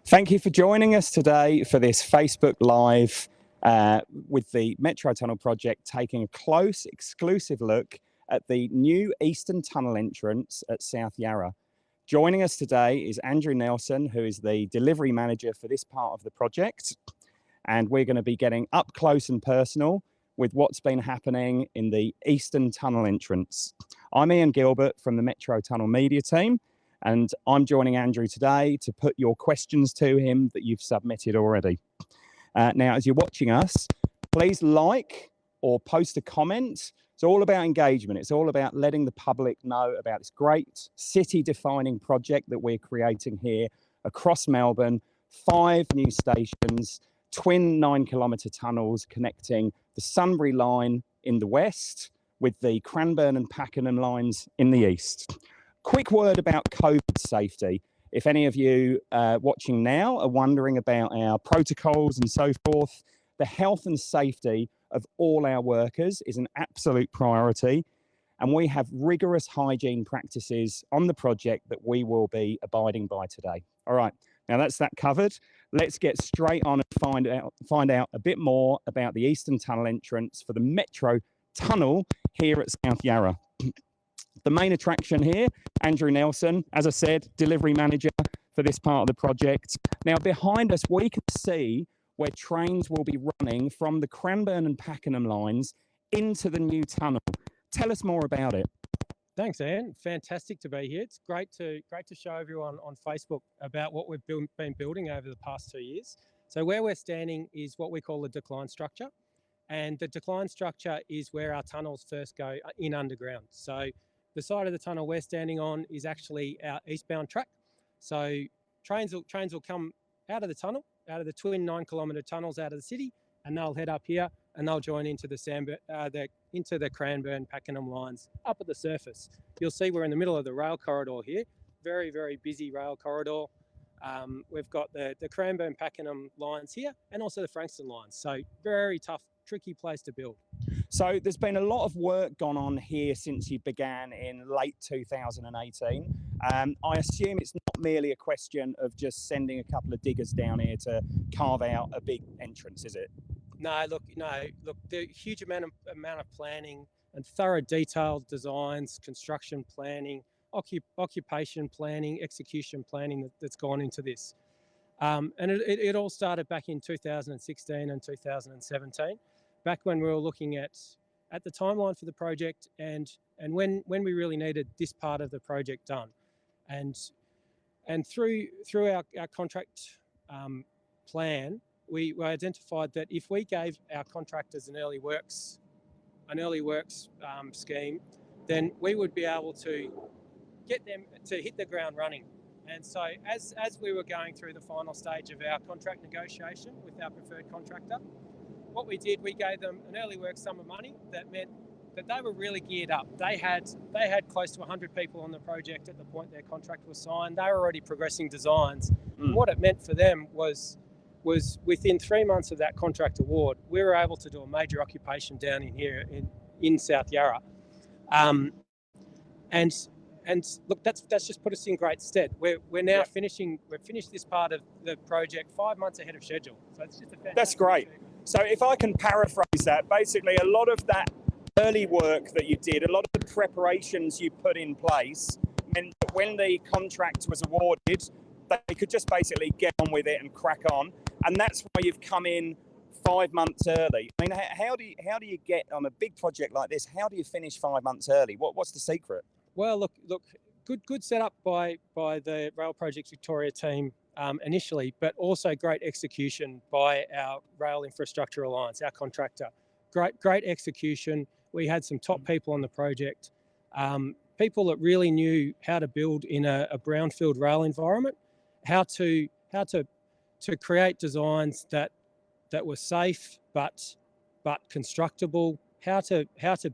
Thank you for joining us today for this Facebook Live with the Metro Tunnel project, taking a close, exclusive look at the new Eastern Tunnel entrance at South Yarra. Joining us today is Andrew Nelson, who is the delivery manager for this part of the project. And we're going to be getting up close and personal with what's been happening in the Eastern Tunnel entrance. I'm Ian Gilbert from the Metro Tunnel media team, and I'm joining Andrew today to put your questions to him that you've submitted already. Now, as you're watching us, please like or post a comment. It's all about engagement. It's all about letting the public know about this great city-defining project that we're creating here across Melbourne. 5 new stations, twin 9-kilometre tunnels connecting the Sunbury line in the west with the Cranbourne and Pakenham lines in the east. Quick word about COVID safety. If any of you watching now are wondering about our protocols and so forth, the health and safety of all our workers is an absolute priority. And we have rigorous hygiene practices on the project that we will be abiding by today. All right, now that's that covered. Let's get straight on and find out a bit more about the Eastern Tunnel entrance for the Metro Tunnel here at South Yarra. The main attraction here, Andrew Nelson, as I said, delivery manager for this part of the project. Now, behind us, we can see where trains will be running from the Cranbourne and Pakenham lines into the new tunnel. Tell us more about it. Thanks, Ian. Fantastic to be here. It's great to show everyone on Facebook about what we've been building over the past 2 years. So where we're standing is what we call the decline structure. And the decline structure is where our tunnels first go in underground. So the side of the tunnel we're standing on is actually our eastbound track. So trains will come out of the tunnel, out of the twin 9-kilometre tunnels out of the city, and they'll head up here and they'll join into the Cranbourne Pakenham lines up at the surface. You'll see we're in the middle of the rail corridor here. Very, very busy rail corridor. We've got the Cranbourne Pakenham lines here and also the Frankston lines. So very tough, tricky place to build. So there's been a lot of work gone on here since you began in late 2018. I assume it's not merely a question of just sending a couple of diggers down here to carve out a big entrance, is it? No. Look, the huge amount of planning and thorough detailed designs, construction planning, occupation planning, execution planning that's gone into this. And it all started back in 2016 and 2017. Back when we were looking at the timeline for the project and when we really needed this part of the project done. And through our contract plan, we identified that if we gave our contractors an early works scheme, then we would be able to get them to hit the ground running. And so as we were going through the final stage of our contract negotiation with our preferred contractor, what we did, we gave them an early work sum of money that meant that they were really geared up. They had close to 100 people on the project at the point their contract was signed. They were already progressing designs. And what it meant for them was within 3 months of that contract award, we were able to do a major occupation down in here in South Yarra. And look, that's just put us in great stead. We're now finishing. We've finished this part of the project 5 months ahead of schedule. So it's just a fantastic. That's great. So if I can paraphrase that, basically a lot of that early work that you did, a lot of the preparations you put in place, meant that when the contract was awarded, they could just basically get on with it and crack on. And that's why you've come in 5 months early. I mean, how do you get on a big project like this? How do you finish 5 months early? What's the secret? Well, look, good setup by the Rail Projects Victoria team initially, but also great execution by our Rail Infrastructure Alliance, our contractor. Great execution. We had some top people on the project, people that really knew how to build in a brownfield rail environment, how to create designs that were safe but constructible, how to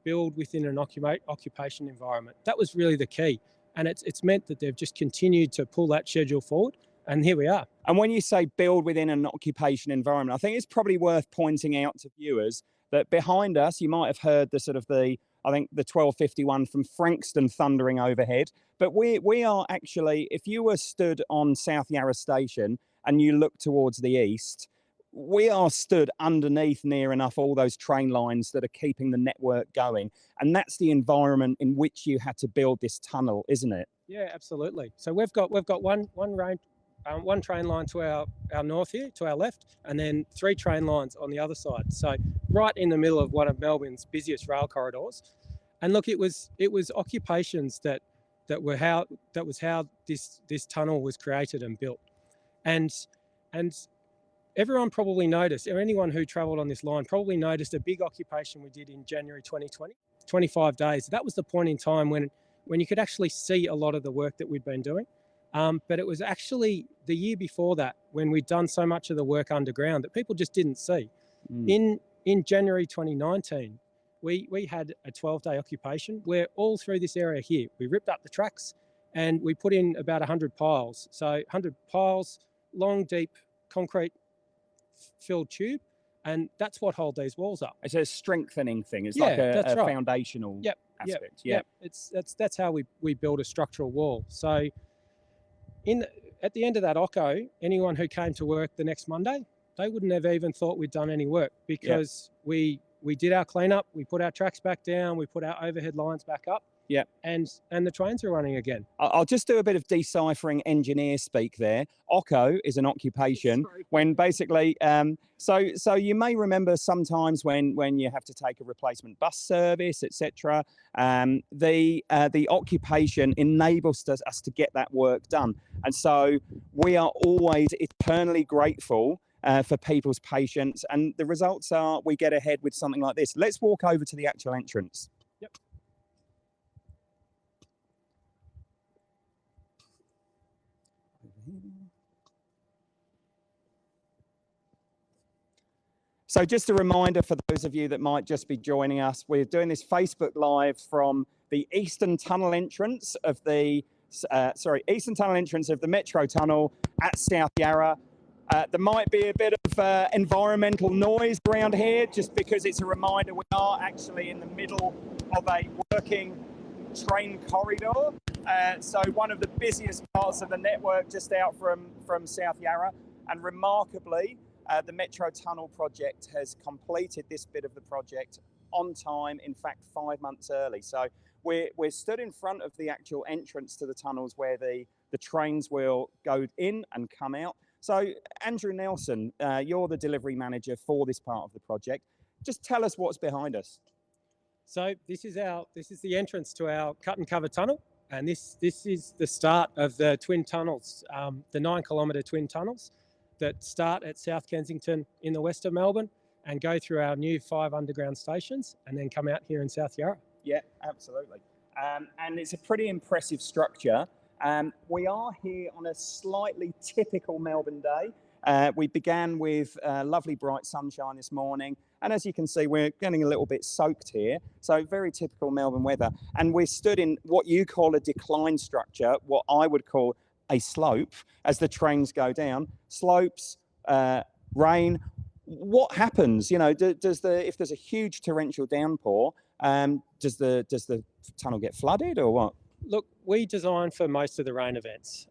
build within an occupation environment. That was really the key. And it's meant that they've just continued to pull that schedule forward. And here we are. And when you say build within an occupation environment, I think it's probably worth pointing out to viewers that behind us, you might have heard the I think the 1251 from Frankston thundering overhead. But we are actually, if you were stood on South Yarra Station and you look towards the east, we are stood underneath near enough all those train lines that are keeping the network going. And that's the environment in which you had to build this tunnel, isn't it? Yeah, absolutely. So we've got one train line to our north here, to our left, and then 3 train lines on the other side. So right in the middle of one of Melbourne's busiest rail corridors. And look, it was occupations that was how this tunnel was created and built. And everyone probably noticed, or anyone who travelled on this line probably noticed a big occupation we did in January 2020, 25 days. That was the point in time when you could actually see a lot of the work that we'd been doing. But it was actually the year before that when we'd done so much of the work underground that people just didn't see. In January 2019, we had a 12-day occupation where all through this area here, we ripped up the tracks and we put in about 100 piles. So 100 piles, long, deep, concrete filled tube, and that's what hold these walls up. It's a strengthening thing. It's like a right. foundational aspect. Yep. That's how we build a structural wall. So at the end of that occo, anyone who came to work the next Monday, they wouldn't have even thought we'd done any work because we did our cleanup, we put our tracks back down, we put our overhead lines back up. Yeah, and the trains are running again. I'll just do a bit of deciphering engineer speak there. Occo is an occupation when basically, so you may remember sometimes when you have to take a replacement bus service, etc. The occupation enables us to get that work done, and so we are always eternally grateful for people's patience. And the results are we get ahead with something like this. Let's walk over to the actual entrance. Yep. So just a reminder for those of you that might just be joining us, we're doing this Facebook Live from the eastern tunnel entrance of the Metro Tunnel at South Yarra. There might be a bit of environmental noise around here just because it's a reminder we are actually in the middle of a working train corridor. So one of the busiest parts of the network just out from South Yarra. And remarkably, the Metro Tunnel project has completed this bit of the project on time, in fact 5 months early. So we're stood in front of the actual entrance to the tunnels where the trains will go in and come out. So Andrew Nelson, you're the delivery manager for this part of the project. Just tell us what's behind us. So this is the entrance to our cut and cover tunnel, and this is the start of the twin tunnels, the 9-kilometre twin tunnels that start at South Kensington in the west of Melbourne and go through our new 5 underground stations and then come out here in South Yarra. Yeah, absolutely. And it's a pretty impressive structure. We are here on a slightly typical Melbourne day. We began with lovely bright sunshine this morning. And as you can see, we're getting a little bit soaked here. So very typical Melbourne weather. And we're stood in what you call a decline structure, what I would call a slope as the trains go down. Slopes, rain. What happens? You know, if there's a huge torrential downpour, does the tunnel get flooded or what? Look, we design for most of the rain events.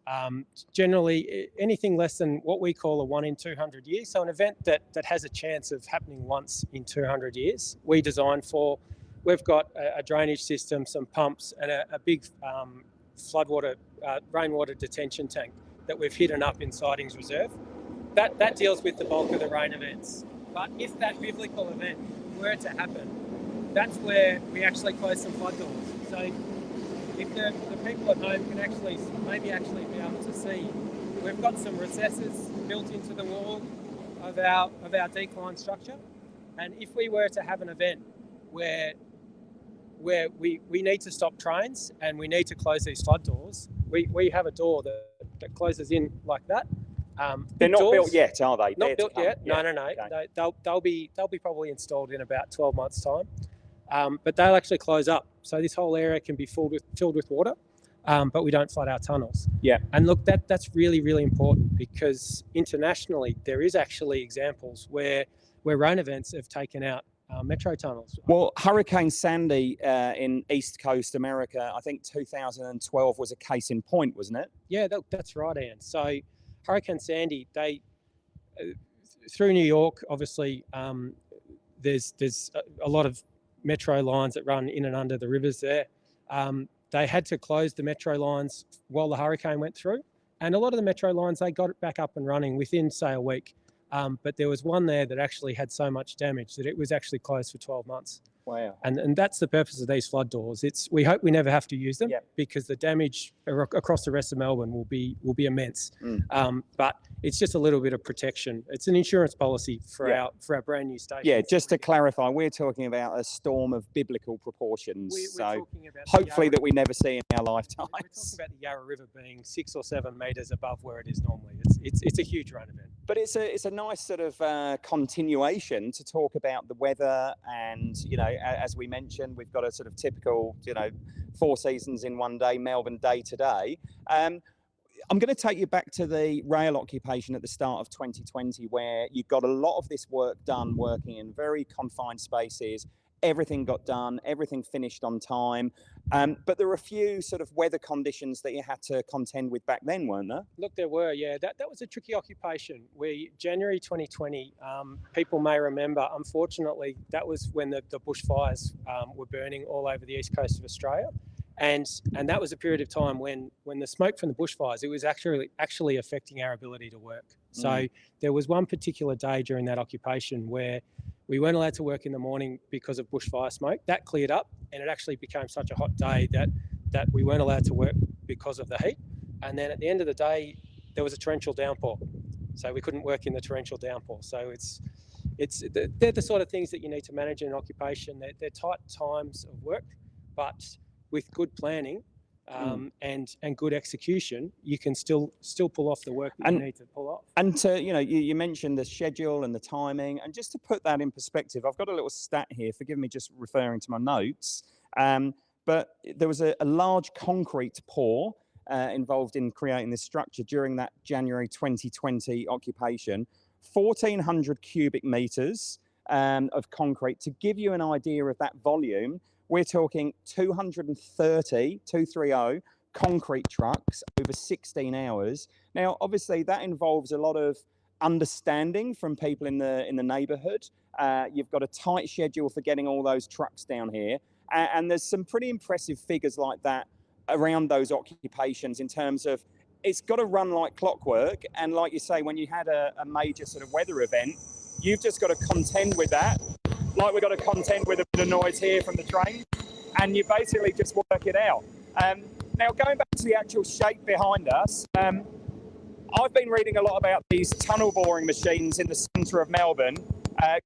Generally, anything less than what we call a 1 in 200 years, so an event that has a chance of happening once in 200 years, we design for. We've got a drainage system, some pumps, and a big floodwater, rainwater detention tank that we've hidden up in Sidings Reserve. That deals with the bulk of the rain events. But if that biblical event were to happen, that's where we actually close some flood doors. So if the people at home can actually be able to see, we've got some recesses built into the wall of our decline structure, and if we were to have an event where we need to stop trains and we need to close these flood doors, we have a door that closes in like that. They're not built yet, are they? Not built yet. Yeah. No. Okay. They'll be probably installed in about 12 months' time. But they'll actually close up. So this whole area can be filled with water, but we don't flood our tunnels. Yeah. And look, that's really, really important because internationally there is actually examples where rain events have taken out metro tunnels. Well, Hurricane Sandy in East Coast America, I think 2012 was a case in point, wasn't it? Yeah, that's right, Anne. So Hurricane Sandy, through New York, obviously, there's a lot of metro lines that run in and under the rivers there. They had to close the metro lines while the hurricane went through. And a lot of the metro lines, they got it back up and running within, say, a week. But there was one there that actually had so much damage that it was actually closed for 12 months. Wow. And that's the purpose of these flood doors. We hope we never have to use them, yep, because the damage across the rest of Melbourne will be immense. But it's just a little bit of protection. It's an insurance policy for our brand new station. Yeah, just to clarify, we're talking about a storm of biblical proportions. We're so talking about hopefully that we never see in our lifetimes. We're talking about the Yarra River being 6 or 7 metres above where it is normally. It's a huge rain event. But it's a nice sort of continuation to talk about the weather, and as we mentioned, we've got a sort of typical 4 seasons in one day, Melbourne day to day. I'm going to take you back to the rail occupation at the start of 2020, where you got a lot of this work done, working in very confined spaces. Everything got done, everything finished on time. But there were a few sort of weather conditions that you had to contend with back then, weren't there? Look, there were, yeah. That was a tricky occupation. January 2020, people may remember, unfortunately, that was when the bushfires were burning all over the east coast of Australia. And that was a period of time when the smoke from the bushfires, it was actually affecting our ability to work. So there was one particular day during that occupation where we weren't allowed to work in the morning because of bushfire smoke. That cleared up, and it actually became such a hot day that we weren't allowed to work because of the heat. And then at the end of the day, there was a torrential downpour. So we couldn't work in the torrential downpour. So they're the sort of things that you need to manage in an occupation. They're tight times of work, but with good planning and good execution, you can still pull off the work that you need to pull off. And you mentioned the schedule and the timing, and just to put that in perspective, I've got a little stat here. Forgive me just referring to my notes, but there was a large concrete pour involved in creating this structure during that January 2020 occupation. 1,400 cubic meters of concrete. To give you an idea of that volume, we're talking 230 concrete trucks over 16 hours. Now, obviously, that involves a lot of understanding from people in the neighbourhood. You've got a tight schedule for getting all those trucks down here, and there's some pretty impressive figures like that around those occupations in terms of it's got to run like clockwork. And like you say, when you had a major sort of weather event, you've just got to contend with that. Like we've got to contend with a bit of noise here from the train, and you basically just work it out. Now, going back to the actual shape behind us, I've been reading a lot about these tunnel boring machines in the centre of Melbourne,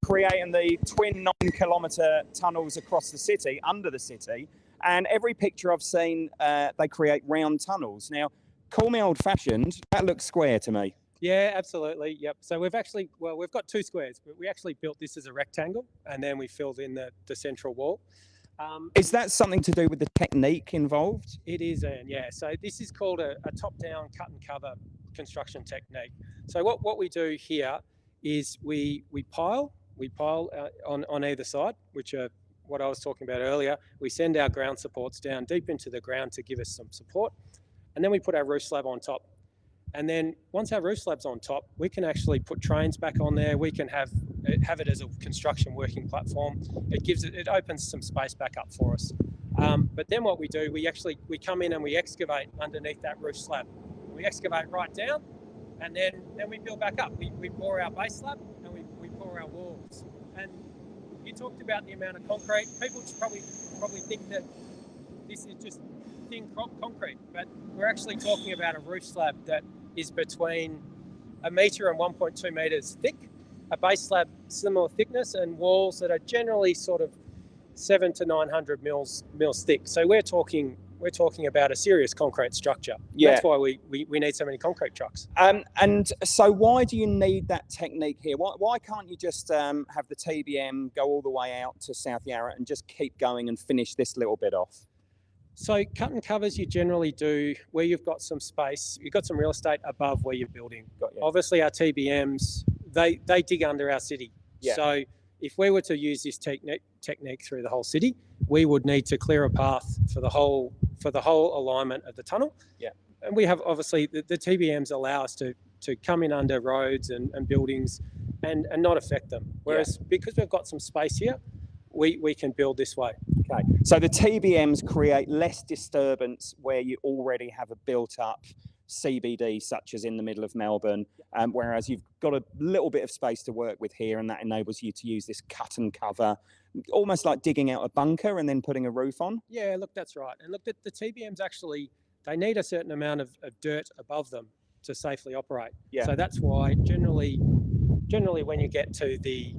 creating the twin 9-kilometre tunnels across the city, under the city, and every picture I've seen, they create round tunnels. Now, call me old-fashioned, that looks square to me. Yeah, absolutely. Yep. So we've got 2 squares, but we actually built this as a rectangle, and then we filled in the central wall. Is that something to do with the technique involved? It is, Ian, yeah. So this is called a top-down cut and cover construction technique. So what we do here is we pile on either side, which are what I was talking about earlier. We send our ground supports down deep into the ground to give us some support, and then we put our roof slab on top. And then once our roof slab's on top, we can actually put trains back on there. We can have it as a construction working platform. It opens some space back up for us. But then what we do, we come in and we excavate underneath that roof slab. We excavate right down, and then we build back up. We pour our base slab and we pour our walls. And you talked about the amount of concrete. People probably think that this is just thin concrete, but we're actually talking about a roof slab that is between 1 metre and 1.2 metres thick, a base slab similar thickness, and walls that are generally sort of 700 to 900 mils thick. So we're talking about a serious concrete structure. Yeah. That's why we need so many concrete trucks. And so why do you need that technique here? Why can't you just have the TBM go all the way out to South Yarra and just keep going and finish this little bit off? So cut and covers you generally do where you've got some space, you've got some real estate above where you're building. Obviously our TBMs, they dig under our city. Yeah. So if we were to use this technique through the whole city, we would need to clear a path for the whole alignment of the tunnel. Yeah. And we have, obviously, the TBMs allow us to come in under roads and buildings and not affect them. Whereas because we've got some space here, we can build this way. Okay, so the TBMs create less disturbance where you already have a built-up CBD, such as in the middle of Melbourne, whereas you've got a little bit of space to work with here, and that enables you to use this cut and cover, almost like digging out a bunker and then putting a roof on. Yeah, look, that's right. And look, the TBMs actually, they need a certain amount of dirt above them to safely operate. Yeah. So that's why generally when you get to the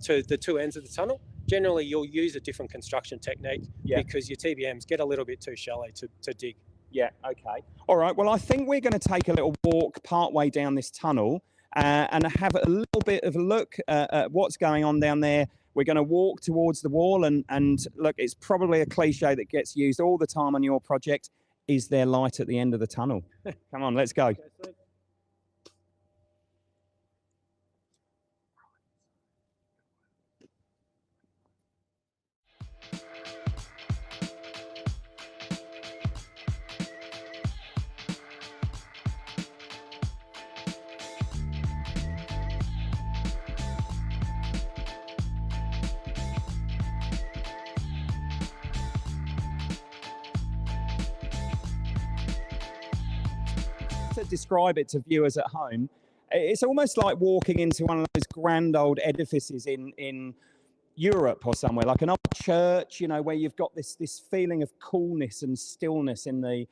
two ends of the tunnel, generally you'll use a different construction technique because your TBMs get a little bit too shallow to dig. Yeah, okay. All right, well, I think we're going to take a little walk partway down this tunnel and have a little bit of a look at what's going on down there. We're going to walk towards the wall and look, it's probably a cliche that gets used all the time on your project. Is there light at the end of the tunnel? Come on, let's go. To describe it to viewers at home, it's almost like walking into one of those grand old edifices in Europe or somewhere, like an old church, you know, where you've got this feeling of coolness and stillness in the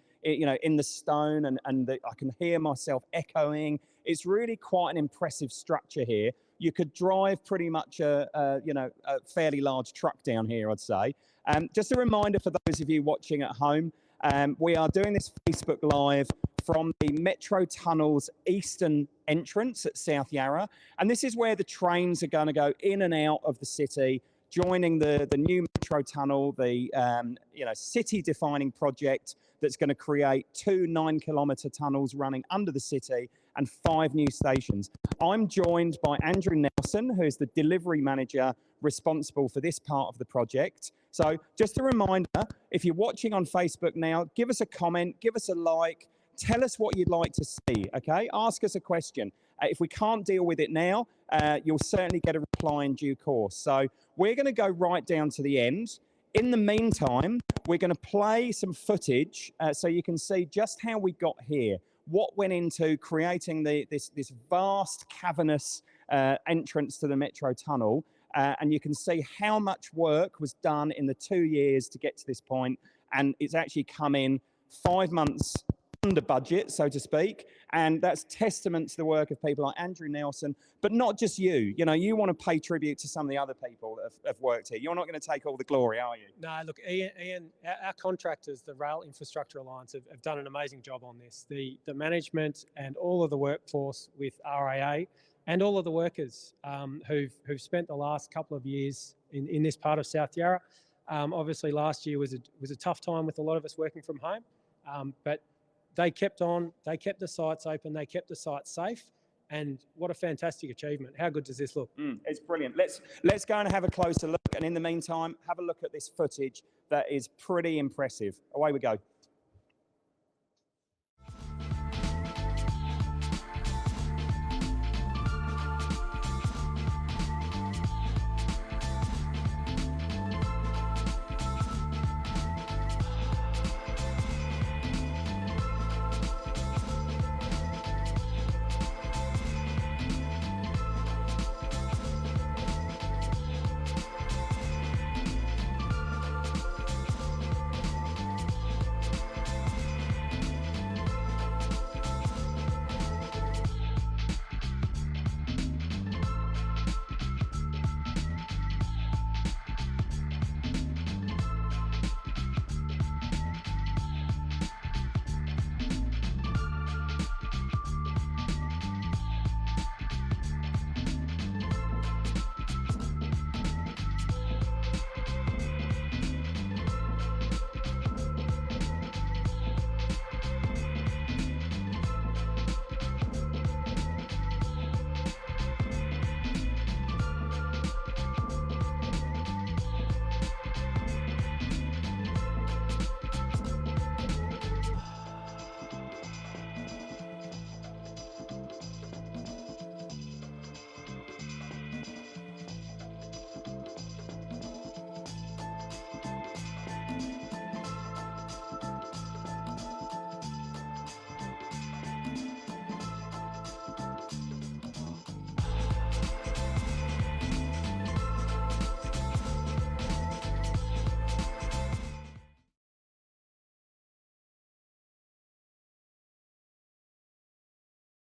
stone, and I can hear myself echoing. It's really quite an impressive structure here. You could drive pretty much a fairly large truck down here, I'd say. Just a reminder for those of you watching at home, we are doing this Facebook Live from the Metro Tunnel's eastern entrance at South Yarra. And this is where the trains are going to go in and out of the city, joining the new Metro Tunnel, the city-defining project that's going to create 2 9-kilometre tunnels running under the city and 5 new stations. I'm joined by Andrew Nelson, who's the delivery manager responsible for this part of the project. So just a reminder, if you're watching on Facebook now, give us a comment, give us a like, tell us what you'd like to see, okay? Ask us a question. If we can't deal with it now, you'll certainly get a reply in due course. So we're going to go right down to the end. In the meantime, we're going to play some footage so you can see just how we got here, what went into creating this vast cavernous entrance to the Metro Tunnel. And you can see how much work was done in the 2 years to get to this point. And it's actually come in 5 months under budget, so to speak, and that's testament to the work of people like Andrew Nelson, but not just you. You know, you want to pay tribute to some of the other people that have worked here. You're not going to take all the glory, are you? No, look, Ian, our contractors, the Rail Infrastructure Alliance, have done an amazing job on this. The management and all of the workforce with RAA and all of the workers who've spent the last couple of years in this part of South Yarra. Obviously, last year was a tough time with a lot of us working from home, but they kept on, they kept the sites open, they kept the sites safe, and what a fantastic achievement. How good does this look? It's brilliant. Let's go and have a closer look, and in the meantime, have a look at this footage that is pretty impressive. Away we go.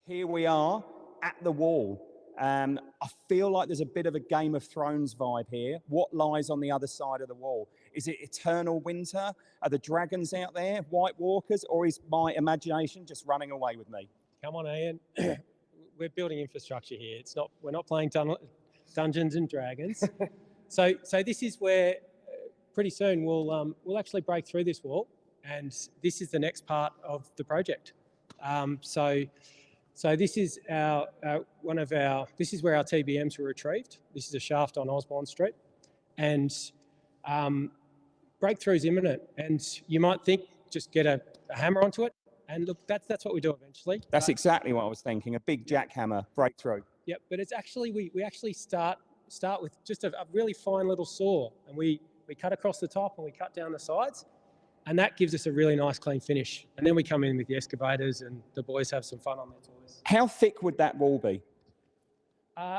Here we are at the wall. I feel like there's a bit of a Game of Thrones vibe here. What lies on the other side of the wall? Is it eternal winter? Are the dragons out there, White Walkers, or is my imagination just running away with me? Come on, Ian. We're building infrastructure here. We're not playing Dungeons and Dragons. so this is where pretty soon we'll actually break through this wall, and this is the next part of the project. So this is this is where our TBMs were retrieved. This is a shaft on Osborne Street, and breakthrough's imminent. And you might think just get a hammer onto it, and look, that's what we do eventually. That's exactly what I was thinking. A big jackhammer breakthrough. Yep, but it's actually we actually start with just a really fine little saw, and we cut across the top and we cut down the sides. And that gives us a really nice clean finish. And then we come in with the excavators and the boys have some fun on their toys. How thick would that wall be?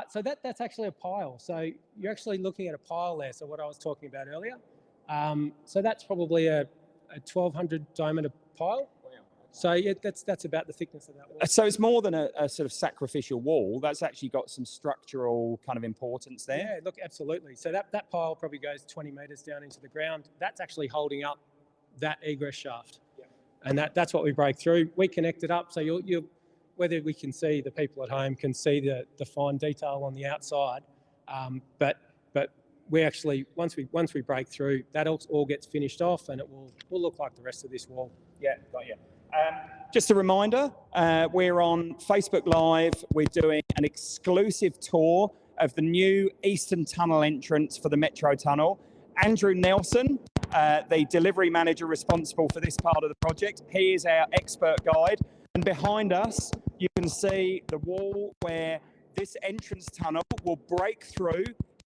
So that's actually a pile. So you're actually looking at a pile there. So what I was talking about earlier. So that's probably a 1,200 diameter pile. Wow. So yeah, that's about the thickness of that wall. So it's more than a sort of sacrificial wall. That's actually got some structural kind of importance there. Yeah, look, absolutely. So that pile probably goes 20 metres down into the ground. That's actually holding up that egress shaft. Yeah. And that's what we break through. We connect it up, so you'll whether we can see, the people at home can see the fine detail on the outside, but we actually once we break through, that all gets finished off, and it will look like the rest of this wall. Yeah, got you. Just a reminder, we're on Facebook Live. We're doing an exclusive tour of the new Eastern Tunnel entrance for the Metro Tunnel. Andrew Nelson, the delivery manager responsible for this part of the project. He is our expert guide. And behind us, you can see the wall where this entrance tunnel will break through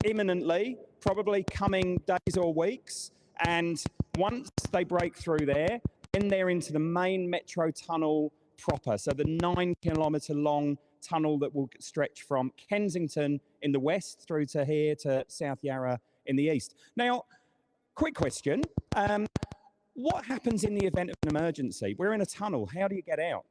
imminently, probably coming days or weeks. And once they break through there, then they're into the main Metro Tunnel proper. So the 9-kilometre long tunnel that will stretch from Kensington in the west through to here to South Yarra in the east. Now, quick question. What happens in the event of an emergency? We're in a tunnel. How do you get out?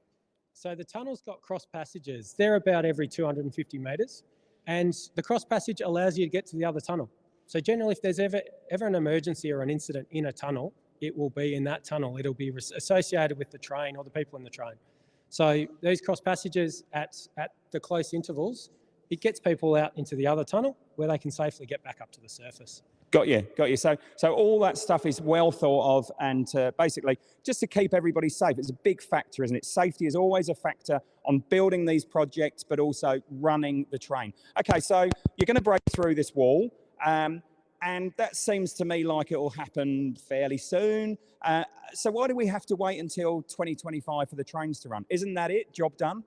So the tunnel's got cross passages. They're about every 250 metres. And the cross passage allows you to get to the other tunnel. So generally, if there's ever an emergency or an incident in a tunnel, it will be in that tunnel. It'll be associated with the train or the people in the train. So these cross passages at the close intervals, it gets people out into the other tunnel where they can safely get back up to the surface. Got you. So all that stuff is well thought of, and basically just to keep everybody safe. It's a big factor, isn't it? Safety is always a factor on building these projects, but also running the train. Okay, so you're going to break through this wall, and that seems to me like it will happen fairly soon. So why do we have to wait until 2025 for the trains to run? Isn't that it? Job done?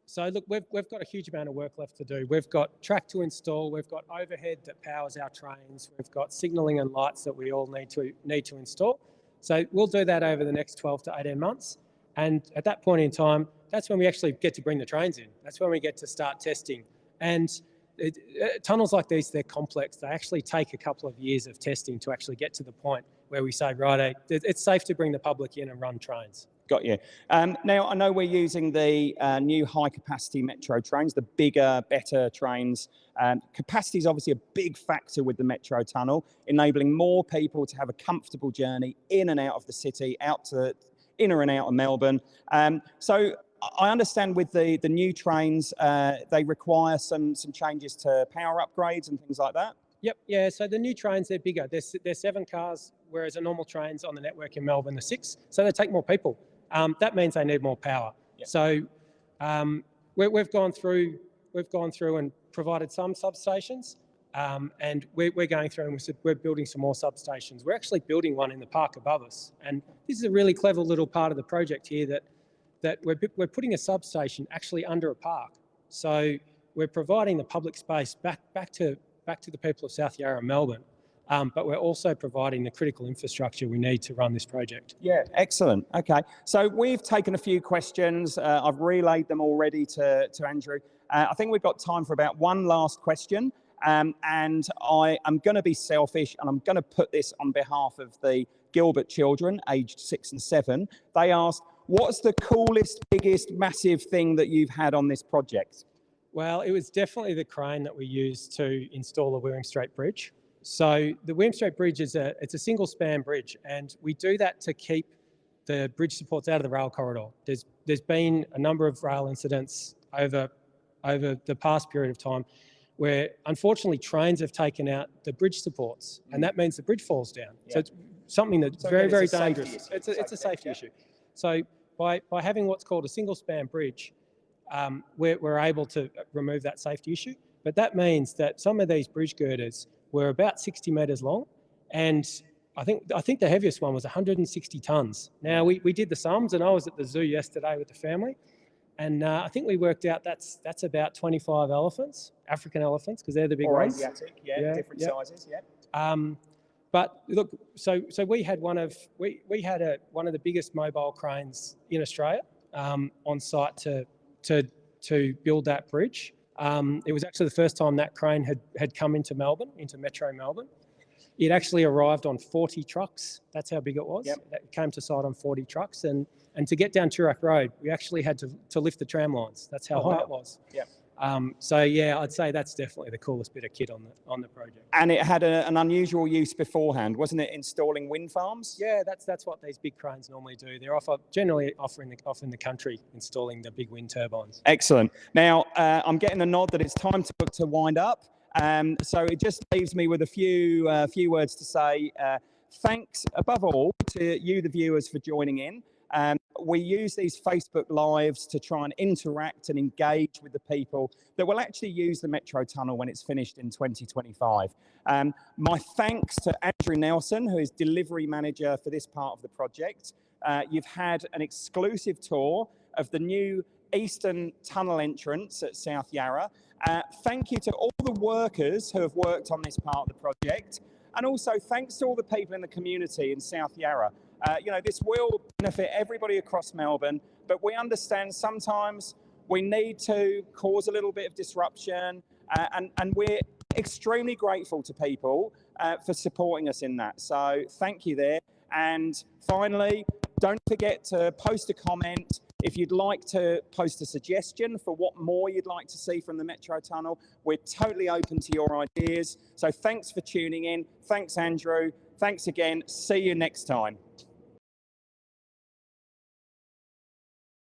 So look, we've got a huge amount of work left to do. We've got track to install, we've got overhead that powers our trains, we've got signalling and lights that we all need to install. So we'll do that over the next 12 to 18 months. And at that point in time, that's when we actually get to bring the trains in. That's when we get to start testing. And tunnels like these, they're complex. They actually take a couple of years of testing to actually get to the point where we say, right, it's safe to bring the public in and run trains. Got you. Now, I know we're using the new high-capacity Metro trains, the bigger, better trains. Capacity is obviously a big factor with the Metro Tunnel, enabling more people to have a comfortable journey in and out of the city, in and out of Melbourne. So I understand with the new trains, they require some changes to power upgrades and things like that. Yep, yeah, so the new trains, they're bigger. They're 7 cars, whereas the normal trains on the network in Melbourne are 6. So they take more people. That means they need more power. Yep. So we've gone through and provided some substations, and we're going through and we're building some more substations. We're actually building one in the park above us, and this is a really clever little part of the project here that we're putting a substation actually under a park. So we're providing the public space back to the people of South Yarra and Melbourne. But we're also providing the critical infrastructure we need to run this project. Yeah, excellent. Okay, so we've taken a few questions. I've relayed them already to Andrew. I think we've got time for about one last question. And I am going to be selfish, and I'm going to put this on behalf of the Gilbert children, aged 6 and 7. They asked, What's the coolest, biggest, massive thing that you've had on this project? Well, it was definitely the crane that we used to install the William Street Bridge. So the William Street Bridge it's a single span bridge, and we do that to keep the bridge supports out of the rail corridor. There's been a number of rail incidents over the past period of time where unfortunately trains have taken out the bridge supports, and that means the bridge falls down. Yeah. So it's something that's very dangerous. It's a safety issue. So by having what's called a single span bridge, we're able to remove that safety issue. But that means that some of these bridge girders were about 60 metres long, and I think the heaviest one was 160 tonnes. Now we did the sums, and I was at the zoo yesterday with the family, and I think we worked out that's about 25 elephants, African elephants, because they're the big ones. Or Asiatic, different sizes, But look, so we had one of the biggest mobile cranes in Australia on site to build that bridge. It was actually the first time that crane had come into Melbourne, into Metro Melbourne. It actually arrived on 40 trucks. That's how big it was. Yep. It came to site on 40 trucks, and to get down Toorak Road, we actually had to lift the tram lines. That's how high it was. Yep. So yeah, I'd say that's definitely the coolest bit of kit on the project. And it had an unusual use beforehand, wasn't it? Installing wind farms. Yeah, that's what these big cranes normally do. They're generally off in the country, installing the big wind turbines. Excellent. Now I'm getting a nod that it's time to wind up. So it just leaves me with a few words to say. Thanks above all to you, the viewers, for joining in. We use these Facebook Lives to try and interact and engage with the people that will actually use the Metro Tunnel when it's finished in 2025. My thanks to Andrew Nelson, who is delivery manager for this part of the project. You've had an exclusive tour of the new Eastern Tunnel entrance at South Yarra. Thank you to all the workers who have worked on this part of the project. And also thanks to all the people in the community in South Yarra. This will benefit everybody across Melbourne, but we understand sometimes we need to cause a little bit of disruption, and we're extremely grateful to people for supporting us in that. So thank you there. And finally, don't forget to post a comment. If you'd like to post a suggestion for what more you'd like to see from the Metro Tunnel, we're totally open to your ideas. So thanks for tuning in. Thanks, Andrew. Thanks again. See you next time.